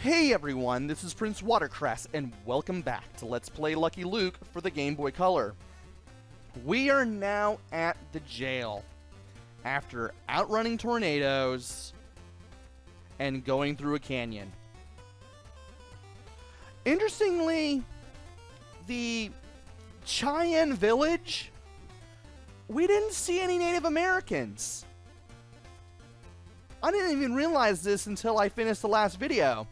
Hey everyone, this is PrinceWatercress, and welcome back to Let's Play Lucky Luke for the Game Boy Color. We are now at the jail, after outrunning tornadoes and going through a canyon. Interestingly, the Cheyenne village, we didn't see any Native Americans. I didn't even realize this until I finished the last video.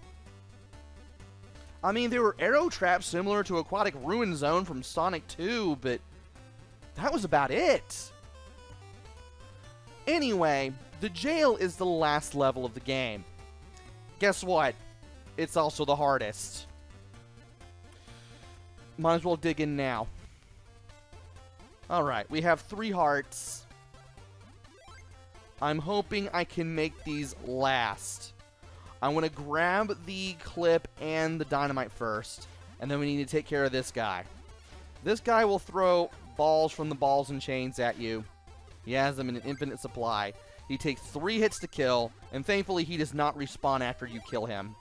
I mean, there were arrow traps similar to Aquatic Ruin Zone from Sonic 2, but that was about it. Anyway, the jail is the last level of the game. Guess what? It's also the hardest. Might as well dig in now. Alright, we have 3 hearts. I'm hoping I can make these last. I want to grab the clip and the dynamite first, and then we need to take care of this guy. This guy will throw balls from the balls and chains at you. He has them in an infinite supply. He takes 3 hits to kill, and thankfully he does not respawn after you kill him,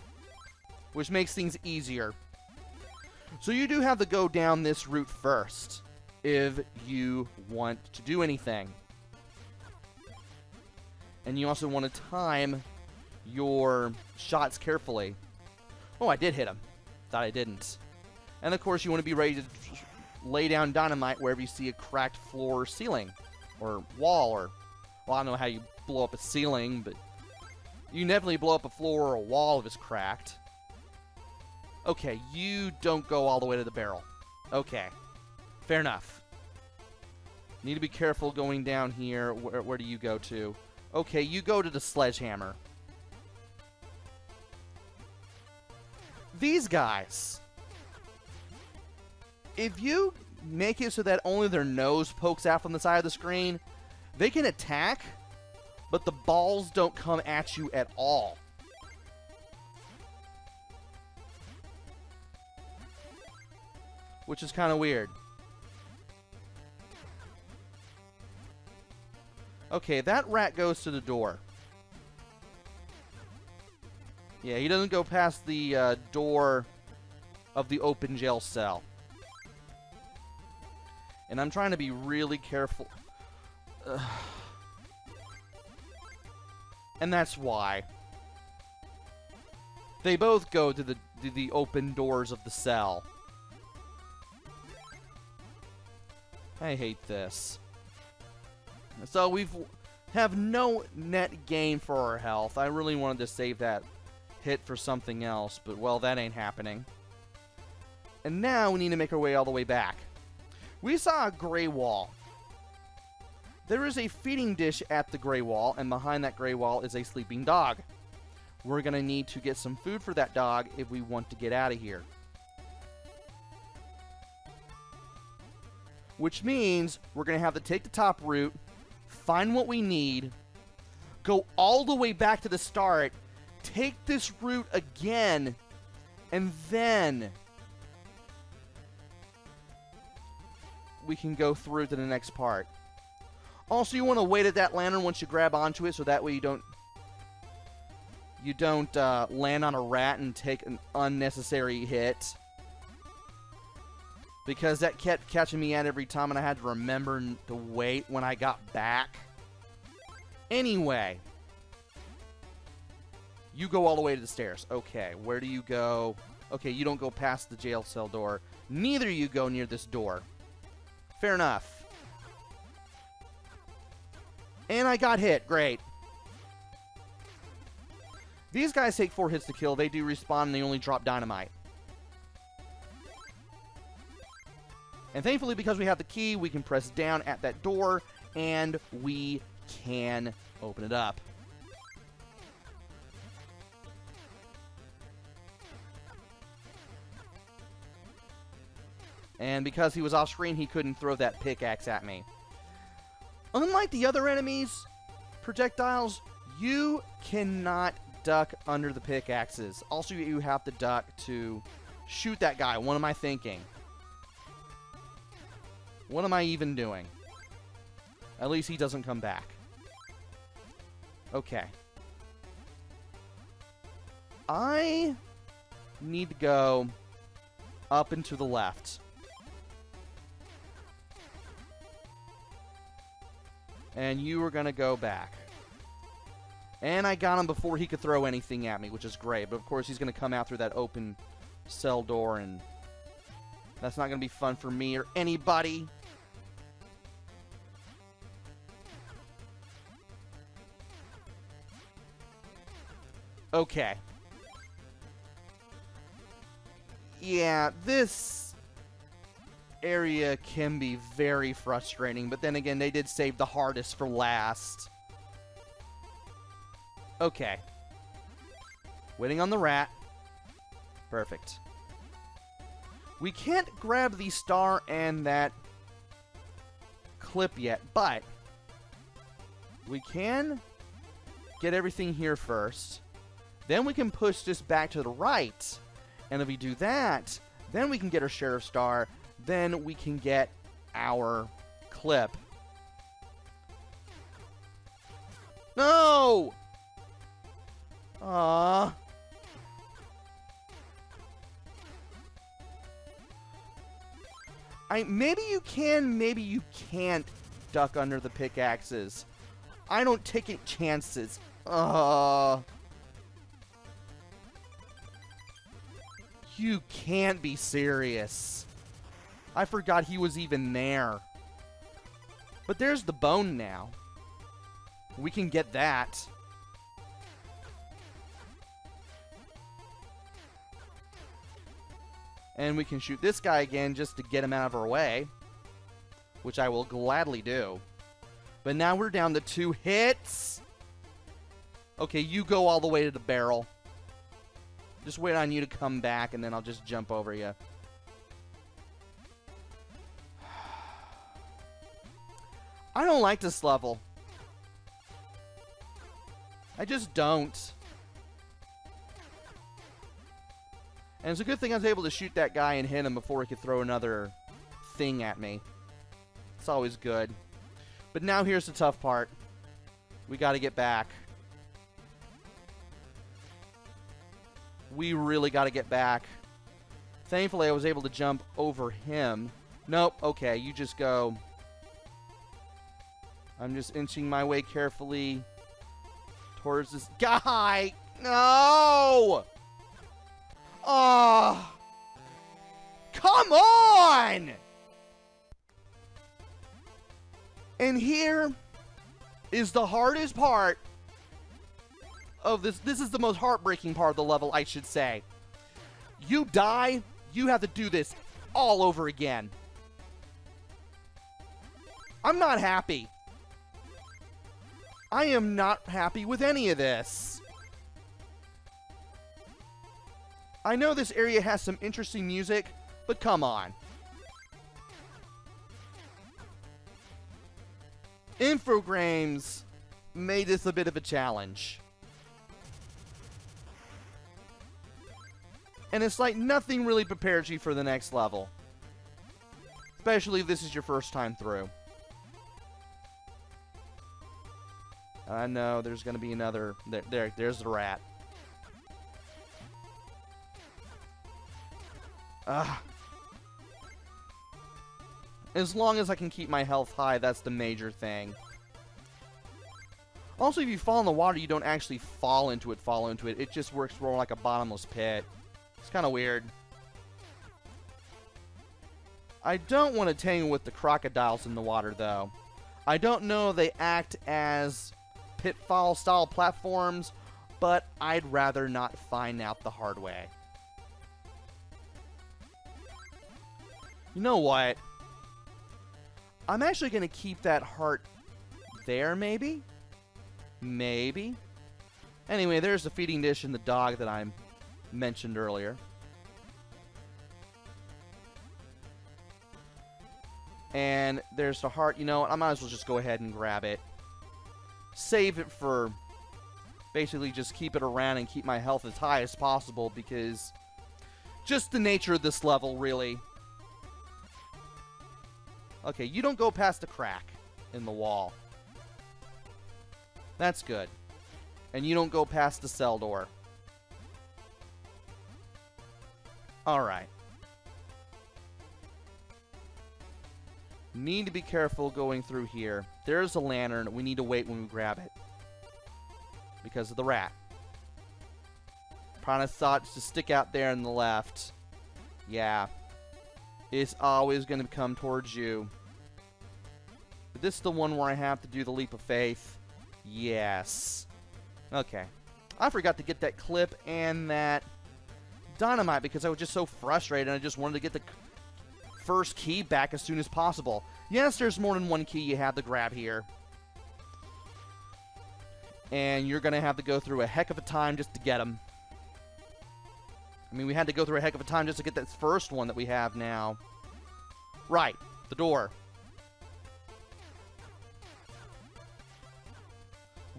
which makes things easier. So you do have to go down this route first if you want to do anything. And you also want to time your shots carefully. Oh, I did hit him. Thought I didn't. And of course, you want to be ready to lay down dynamite wherever you see a cracked floor or ceiling. Or wall, or... well, I don't know how you blow up a ceiling, but... you definitely blow up a floor or a wall if it's cracked. Okay, you don't go all the way to the barrel. Okay. Fair enough. Need to be careful going down here. Where do you go to? Okay, you go to the sledgehammer. These guys, if you make it so that only their nose pokes out from the side of the screen, they can attack, but the balls don't come at you at all. Which is kind of weird. Okay, that rat goes to the door. Yeah, he doesn't go past the door of the open jail cell. And I'm trying to be really careful. And that's why. They both go to the open doors of the cell. I hate this. So we have no net gain for our health. I really wanted to save that hit for something else, but well, that ain't happening. And now we need to make our way all the way back. We saw a gray wall. There is a feeding dish at the gray wall, and behind that gray wall is a sleeping dog. We're going to need to get some food for that dog if we want to get out of here. Which means we're going to have to take the top route, find what we need, go all the way back to the start, take this route again, and then we can go through to the next part. Also, you want to wait at that lantern once you grab onto it, so that way you don't land on a rat and take an unnecessary hit. Because that kept catching me out every time, and I had to remember to wait when I got back. Anyway. You go all the way to the stairs. Okay, where do you go? Okay, you don't go past the jail cell door. Neither you go near this door. Fair enough. And I got hit. Great. These guys take 4 hits to kill. They do respawn, and they only drop dynamite. And thankfully, because we have the key, we can press down at that door, and we can open it up. And because he was off screen, he couldn't throw that pickaxe at me. Unlike the other enemies, projectiles, you cannot duck under the pickaxes. Also, you have to duck to shoot that guy. What am I thinking? What am I even doing? At least he doesn't come back. Okay. I need to go up and to the left. And you are going to go back. And I got him before he could throw anything at me, which is great. But, of course, he's going to come out through that open cell door, and that's not going to be fun for me or anybody. Okay. Yeah, this area can be very frustrating, but then again, they did save the hardest for last. Okay. Waiting on the rat. Perfect. We can't grab the star and that clip yet, but we can get everything here first. Then we can push this back to the right. And if we do that, then we can get our Sheriff Star. Then we can get our clip. No! Aww. Maybe you can, maybe you can't duck under the pickaxes. I don't take it chances. You can't be serious. I forgot he was even there. But there's the bone now. We can get that. And we can shoot this guy again just to get him out of our way, which I will gladly do. But now we're down to 2 hits. Okay, you go all the way to the barrel. Just wait on you to come back, and then I'll just jump over you. I don't like this level. I just don't. And it's a good thing I was able to shoot that guy and hit him before he could throw another thing at me. It's always good. But now here's the tough part. We got to get back. We really got to get back. Thankfully, I was able to jump over him. Nope. Okay, you just go. I'm just inching my way carefully towards this guy. No! Oh! Come on! And here is the hardest part of this. This is the most heartbreaking part of the level, I should say. You die, you have to do this all over again. I'm not happy. I am not happy with any of this. I know this area has some interesting music, but come on. Infogrames made this a bit of a challenge. And it's like nothing really prepares you for the next level. Especially if this is your first time through. I know there's going to be another. There's the rat. As long as I can keep my health high, that's the major thing. Also, if you fall in the water, you don't actually fall into it. It just works more like a bottomless pit. It's kind of weird. I don't want to tangle with the crocodiles in the water, though. I don't know if they act as pitfall-style platforms, but I'd rather not find out the hard way. You know what? I'm actually going to keep that heart there, maybe? Maybe. Anyway, there's the feeding dish and the dog that I mentioned earlier. And there's the heart. You know what? I might as well just go ahead and grab it. Save it for... basically just keep it around and keep my health as high as possible, because... just the nature of this level, really. Okay, you don't go past the crack in the wall. That's good. And you don't go past the cell door. Alright. Need to be careful going through here. There's a lantern. We need to wait when we grab it. Because of the rat. Piranha thought to stick out there on the left. Yeah. It's always going to come towards you. But this is the one where I have to do the leap of faith. Yes. Okay. I forgot to get that clip and that dynamite because I was just so frustrated and I just wanted to get the first key back as soon as possible. Yes, there's more than one key you have to grab here. And you're going to have to go through a heck of a time just to get them. I mean, we had to go through a heck of a time just to get that first one that we have now. Right. The door.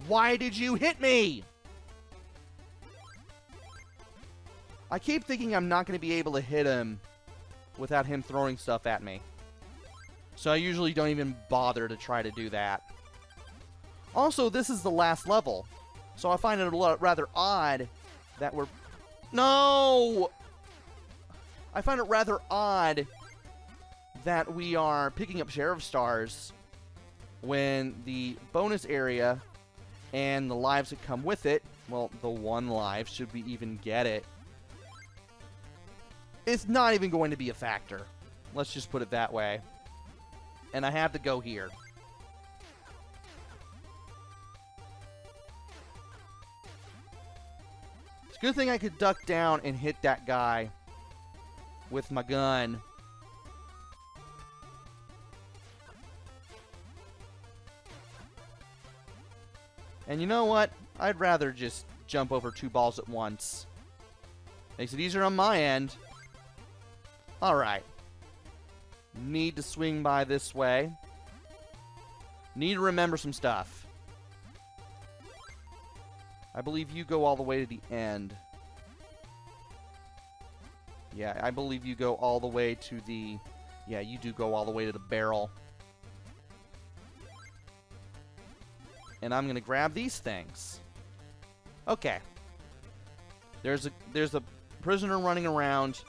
Why did you hit me? I keep thinking I'm not going to be able to hit him without him throwing stuff at me. So I usually don't even bother to try to do that. Also, this is the last level. So I find it rather odd that we're... No! I find it rather odd that we are picking up Sheriff Stars when the bonus area and the lives that come with it, well, the 1 life, should we even get it, it's not even going to be a factor. Let's just put it that way. And I have to go here. It's a good thing I could duck down and hit that guy with my gun. And you know what? I'd rather just jump over 2 balls at once. Makes it easier on my end. Alright. Need to swing by this way. Need to remember some stuff. I believe you go all the way to the end. Yeah, I believe you go all the way to the... Yeah, you do go all the way to the barrel. And I'm going to grab these things. Okay. There's a prisoner running around.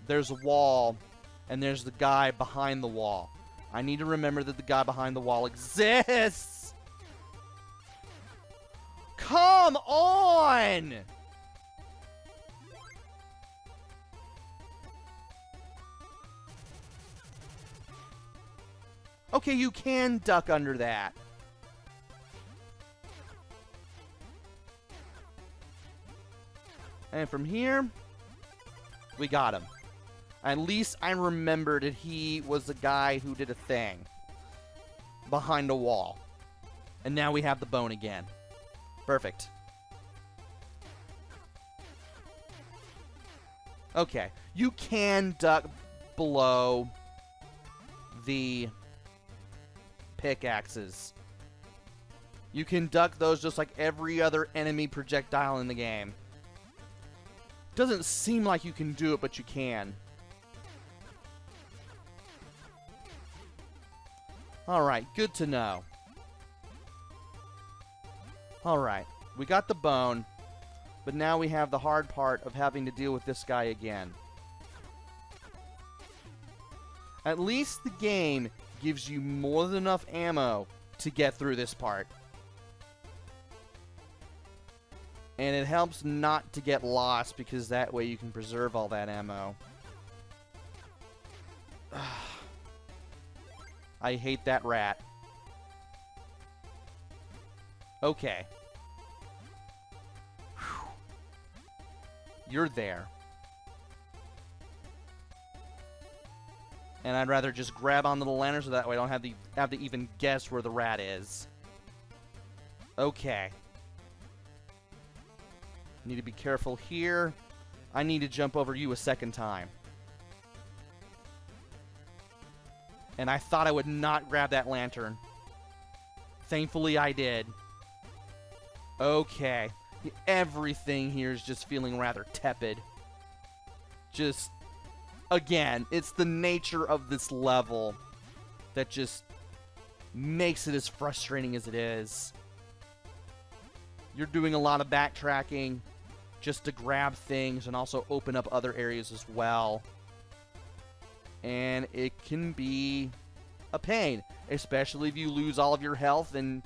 There's a wall. And there's the guy behind the wall. I need to remember that the guy behind the wall exists. Come on! Okay, you can duck under that. And from here, we got him. At least I remembered that he was the guy who did a thing behind a wall. And now we have the bone again. Perfect. Okay. You can duck below the pickaxes. You can duck those just like every other enemy projectile in the game. Doesn't seem like you can do it, but you can. Alright, good to know. Alright, we got the bone, but now we have the hard part of having to deal with this guy again. At least the game gives you more than enough ammo to get through this part. And it helps not to get lost, because that way you can preserve all that ammo. I hate that rat. Okay. Whew. You're there. And I'd rather just grab onto the lantern so that way I don't have to even guess where the rat is. Okay. Need to be careful here. I need to jump over you a second time. And I thought I would not grab that lantern. Thankfully, I did. Okay. Everything here is just feeling rather tepid. Just, again, it's the nature of this level that just makes it as frustrating as it is. You're doing a lot of backtracking. just to grab things and also open up other areas as well. And it can be a pain, especially if you lose all of your health and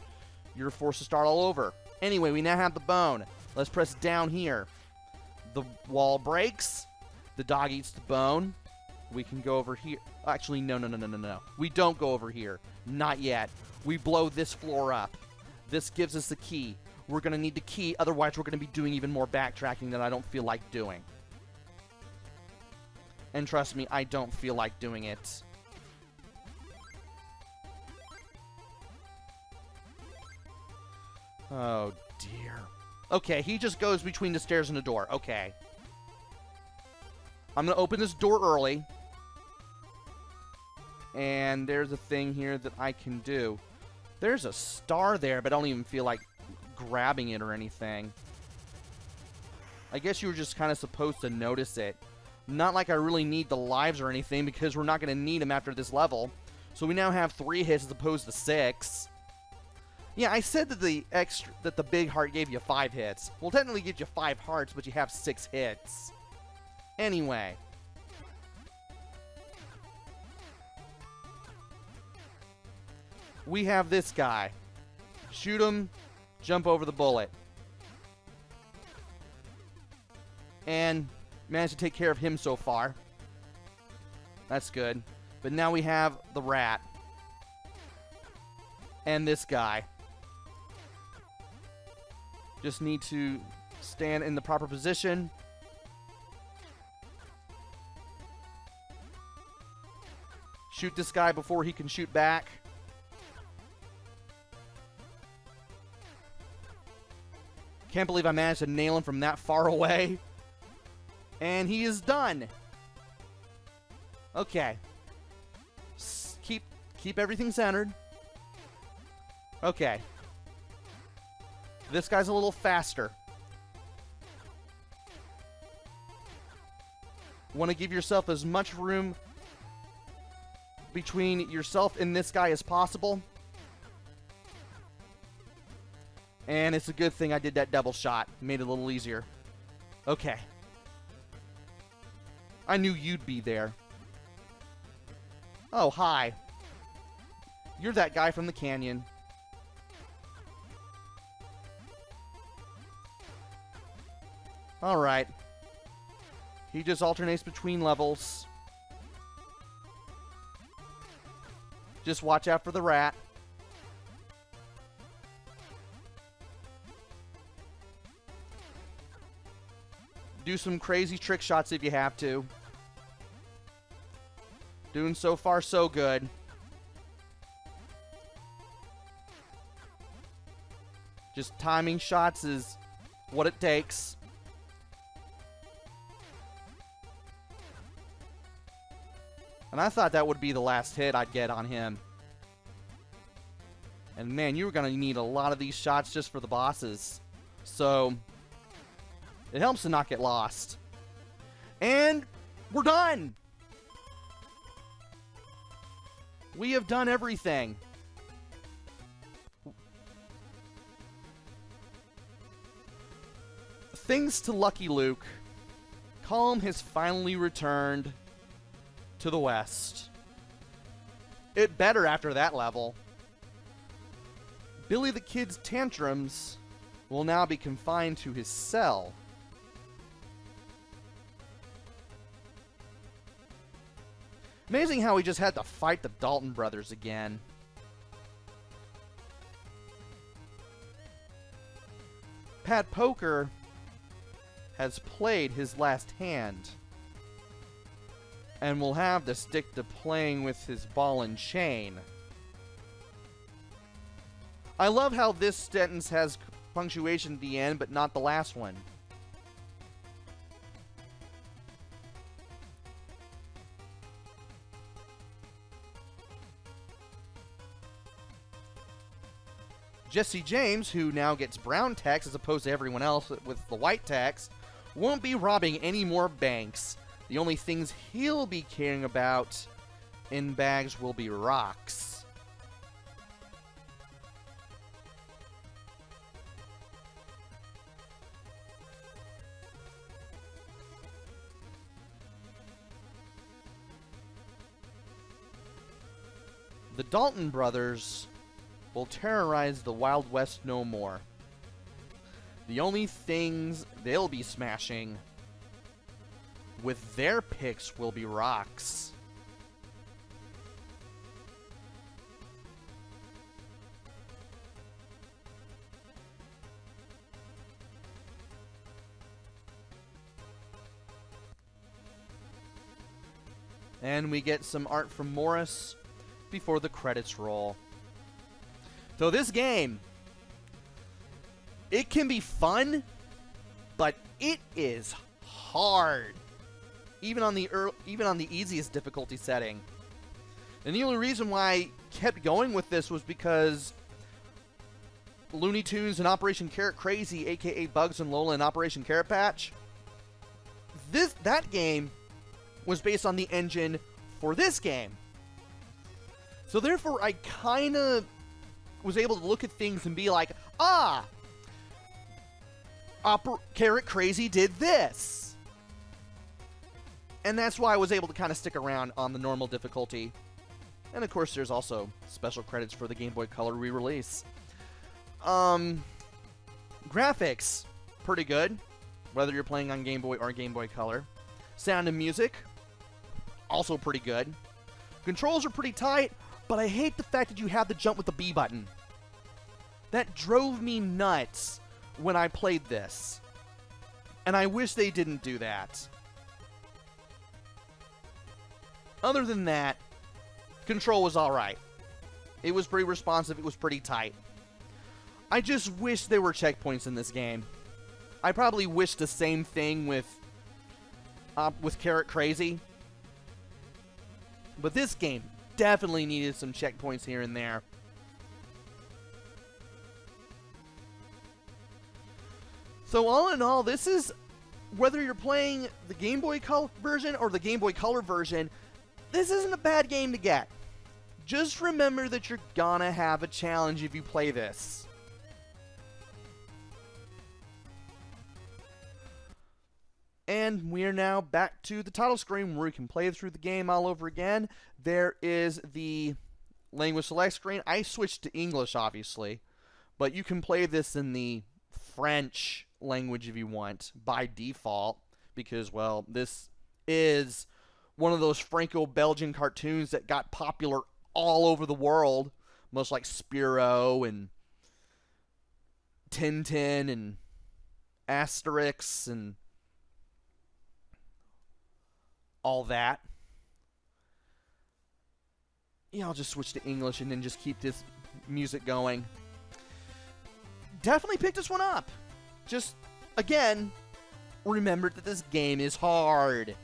you're forced to start all over. Anyway, we now have the bone. Let's press down here. The wall breaks. The dog eats the bone. We can go over here. Actually, no. We don't go over here. Not yet. We blow this floor up. This gives us the key. We're going to need the key, otherwise we're going to be doing even more backtracking that I don't feel like doing. And trust me, I don't feel like doing it. Oh, dear. Okay, he just goes between the stairs and the door. Okay. I'm going to open this door early. And there's a thing here that I can do. There's a star there, but I don't even feel like grabbing it or anything. I guess you were just kind of supposed to notice it. Not like I really need the lives or anything, because we're not going to need them after this level. So we now have 3 hits as opposed to 6. Yeah, I said that the big heart gave you 5 hits. Well, technically it gives you 5 hearts, but you have 6 hits. Anyway. We have this guy. Shoot him, jump over the bullet. And managed to take care of him so far. That's good. But now we have the rat. And this guy. Just need to stand in the proper position. Shoot this guy before he can shoot back. Can't believe I managed to nail him from that far away. And he is done. Okay. Keep everything centered. Okay. This guy's a little faster. Want to give yourself as much room between yourself and this guy as possible. And it's a good thing I did that double shot. Made it a little easier. Okay. I knew you'd be there. Oh, hi. You're that guy from the canyon. Alright. He just alternates between levels. Just watch out for the rat. Do some crazy trick shots if you have to. Doing so far so good. Just timing shots is what it takes. And I thought that would be the last hit I'd get on him. And man, you were going to need a lot of these shots just for the bosses. So it helps to not get lost. And we're done! We have done everything. Thanks to Lucky Luke, calm has finally returned to the west. It better after that level. Billy the Kid's tantrums will now be confined to his cell. Amazing how we just had to fight the Dalton brothers again. Pat Poker has played his last hand and will have to stick to playing with his ball and chain. I love how this sentence has punctuation at the end, but not the last one. Jesse James, who now gets brown text as opposed to everyone else with the white text, won't be robbing any more banks. The only things he'll be caring about in bags will be rocks. The Dalton brothers will terrorize the Wild West no more. The only things they'll be smashing with their picks will be rocks. And we get some art from Morris before the credits roll. So this game, it can be fun, but it is hard, even on the easiest difficulty setting. And the only reason why I kept going with this was because Looney Tunes and Operation Carrot Crazy, aka Bugs and Lola and Operation Carrot Patch, that game was based on the engine for this game. So therefore, I kind of was able to look at things and be like, Carrot Crazy did this. And that's why I was able to kind of stick around on the normal difficulty. And of course, there's also special credits for the Game Boy Color re-release. Graphics, pretty good, whether you're playing on Game Boy or Game Boy Color. Sound and music, also pretty good. Controls are pretty tight, but I hate the fact that you have to jump with the B button. That drove me nuts when I played this. And I wish they didn't do that. Other than that, control was alright. It was pretty responsive, it was pretty tight. I just wish there were checkpoints in this game. I probably wish the same thing with Carrot Crazy. But this game definitely needed some checkpoints here and there. So all in all, this is, whether you're playing the Game Boy Color version or the Game Boy Color version, this isn't a bad game to get. Just remember that you're gonna have a challenge if you play this. And we are now back to the title screen where we can play through the game all over again. There is the language select screen. I switched to English, obviously, but you can play this in the French language if you want by default, because, well, this is one of those Franco-Belgian cartoons that got popular all over the world, much like Spyro and Tintin and Asterix and all that. Yeah, I'll just switch to English and then just keep this music going. Definitely pick this one up. Just, again, remember that this game is hard.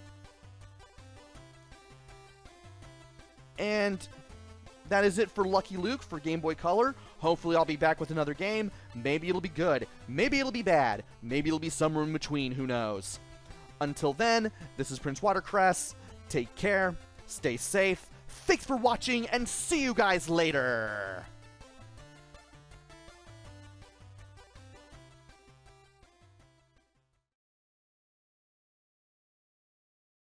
And that is it for Lucky Luke for Game Boy Color. Hopefully I'll be back with another game. Maybe it'll be good. Maybe it'll be bad. Maybe it'll be somewhere in between. Who knows? Until then, this is PrinceWatercress. Take care. Stay safe. Thanks for watching, and see you guys later.